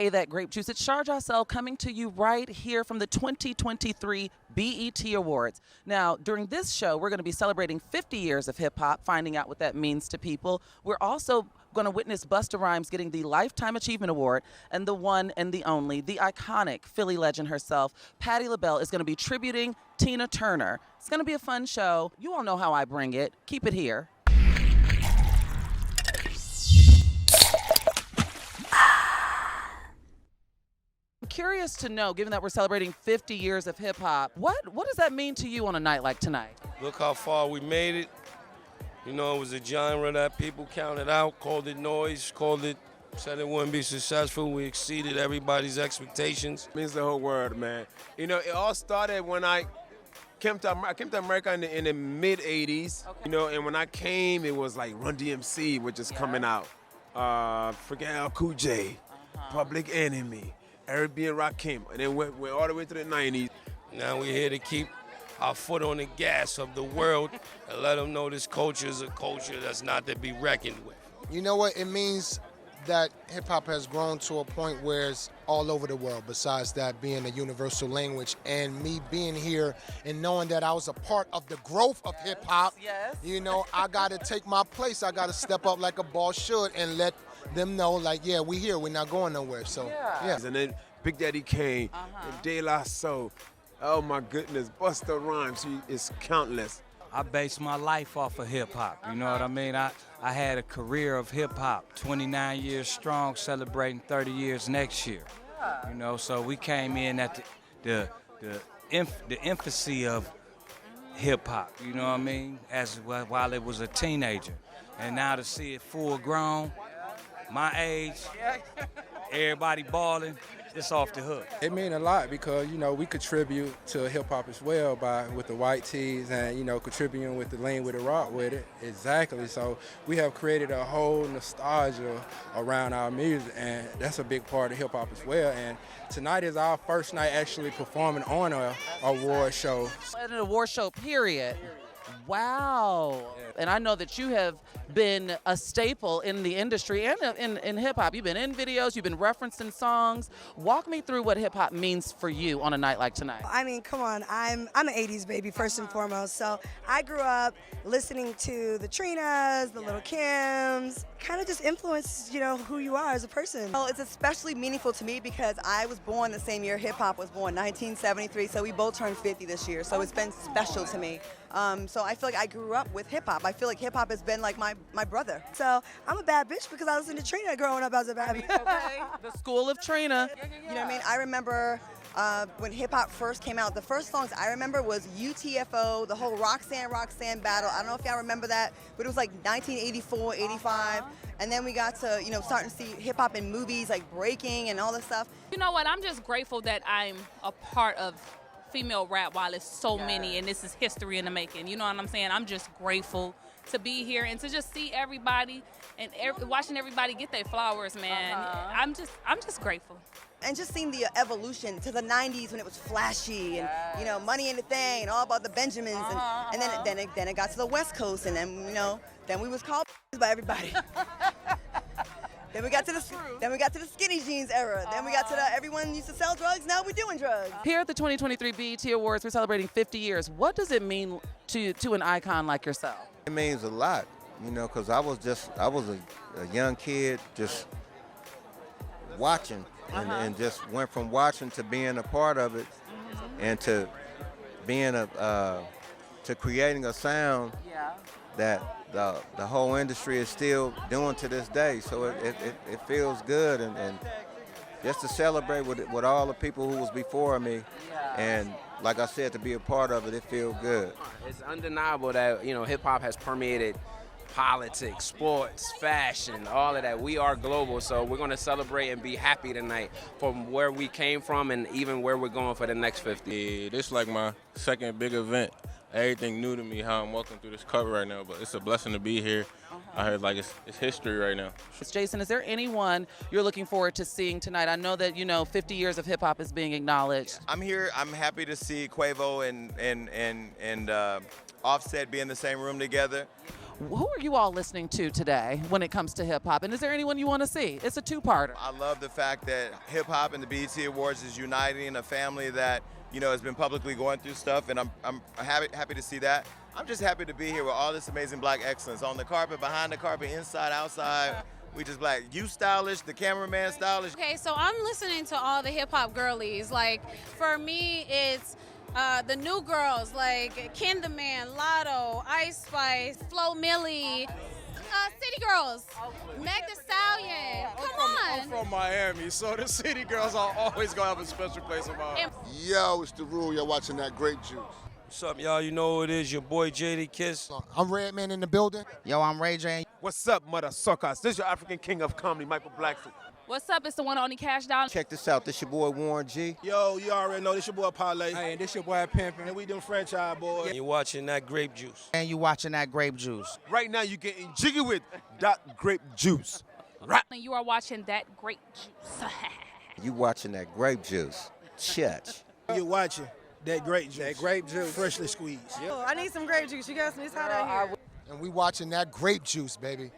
Hey, that Grape Juice. It's Shar Jossell coming to you right here from the 2023 BET Awards. Now, during this show, we're going to be celebrating 50 years of hip hop, finding out what that means to people. We're also going to witness Busta Rhymes getting the Lifetime Achievement Award, and the one and the only, the iconic Philly legend herself, Patti LaBelle, is going to be tributing Tina Turner. It's going to be a fun show. You all know how I bring it. Keep it here. Curious to know, given that we're celebrating 50 years of hip hop, what does that mean to you on a night like tonight? Look how far we made it. You know, it was a genre that people counted out, called it noise, said it wouldn't be successful. We exceeded everybody's expectations. It means the whole world, man. You know, it all started when I came to America in the mid 80s. Okay. You know, and when I came, it was like Run DMC, which is coming out. Freaking L Cool J, Public Enemy. Arabian Rock came, and then went all the way to the 90s. Now we're here to keep our foot on the gas of the world and let them know this culture is a culture that's not to be reckoned with. You know what? It means that hip-hop has grown to a point where it's all over the world, besides that being a universal language. And me being here and knowing that I was a part of the growth of hip-hop, you know, I got to take my place. I got to step up like a boss should and let them know, like, yeah, we here, we're not going nowhere. So, yeah. And then Big Daddy Kane, and De La Soul. Oh my goodness, Busta Rhymes, it's countless. I base my life off of hip hop, you know what I mean? I had a career of hip hop, 29 years strong, celebrating 30 years next year. You know, so we came in at the infancy of hip hop, you know what I mean? While it was a teenager. And now to see it full grown, my age, everybody balling, it's off the hook. It means a lot because, you know, we contribute to hip-hop as well with the white tees and, you know, contributing with the lean with the rock with it. Exactly. So we have created a whole nostalgia around our music, and that's a big part of hip-hop as well. And tonight is our first night actually performing on an award show. An award show, period. Wow. And I know that you have been a staple in the industry and in hip-hop. You've been in videos, you've been referenced in songs. Walk me through what hip-hop means for you on a night like tonight. I mean, come on, I'm an 80s baby first and foremost. So I grew up listening to the Trinas, the Little Kims, kind of just influenced, you know, who you are as a person. Well, it's especially meaningful to me because I was born the same year hip-hop was born, 1973, so we both turned 50 this year, so it's been special to me. So I feel like I grew up with hip-hop. I feel like hip-hop has been like my brother. So I'm a bad bitch because I listened to Trina growing up as a bad bitch. Okay. The school of Trina. You know what I mean? I remember when hip-hop first came out, the first songs I remember was UTFO, the whole Roxanne battle. I don't know if y'all remember that, but it was like 1984, 85. And then we got to, you know, starting to see hip-hop in movies like Breaking and all this stuff. You know what? I'm just grateful that I'm a part of female rap while it's so many, and this is history in the making. You know what I'm saying? I'm just grateful to be here and to just see everybody and watching everybody get their flowers, man. I'm just grateful. And just seeing the evolution to the 90s when it was flashy and, you know, Money in the Thing and all about the Benjamins. And then it got to the West Coast, and then, you know, then we was called by everybody. Then we got to the skinny jeans era. Then we got to the everyone used to sell drugs, now we're doing drugs. Here at the 2023 BET Awards, we're celebrating 50 years. What does it mean to an icon like yourself? It means a lot, you know, because I was a young kid just watching and just went from watching to being a part of it and to being to creating a sound that the whole industry is still doing to this day. So it feels good and just to celebrate with all the people who was before me, and like I said, to be a part of it, it feels good. It's undeniable that, you know, hip hop has permeated politics, sports, fashion, all of that. We are global, so we're going to celebrate and be happy tonight from where we came from and even where we're going for the next 50. Yeah, this is like my second big event. Everything new to me, how I'm walking through this cover right now, but it's a blessing to be here. I heard like it's history right now. Jason, is there anyone you're looking forward to seeing tonight? I know that, you know, 50 years of hip hop is being acknowledged. I'm here. I'm happy to see Quavo and Offset be in the same room together. Who are you all listening to today when it comes to hip hop? And is there anyone you want to see? It's a two-parter. I love the fact that hip hop and the BET Awards is uniting a family that, you know, has been publicly going through stuff, and I'm happy to see that. I'm just happy to be here with all this amazing black excellence on the carpet, behind the carpet, inside, outside. We just black. You stylish, the cameraman stylish. Okay, so I'm listening to all the hip hop girlies. Like, for me, it's the new girls like Ken the Man, Lotto, Ice Spice, Flo Milli, City Girls, Meg Thee Stallion. Come on. I'm from Miami, so the City Girls are always gonna have a special place in my heart. Yo, it's the rule. You're watching that Grape Juice. What's up, y'all? You know who it is, your boy Jadakiss. I'm Redman in the building. Yo, I'm Ray J. What's up, mother suckers? This is your African king of comedy, Michael Blackfoot. What's up? It's the one and only Kashdoll. Check this out. This your boy Warren G. Yo, you already know this your boy Parlay. Hey, and this your boy Pimpin'. And we Dem Franchize Boyz. And you're watching that Grape Juice. And you watching that Grape Juice. Right now, you're getting jiggy with that Grape Juice. Right. And you are watching that Grape Juice. You watching that Grape Juice. Church. You watching that Grape Juice. That Grape Juice. Freshly squeezed. Oh, I need some grape juice. You got some? It's hot out here. And we watching that Grape Juice, baby.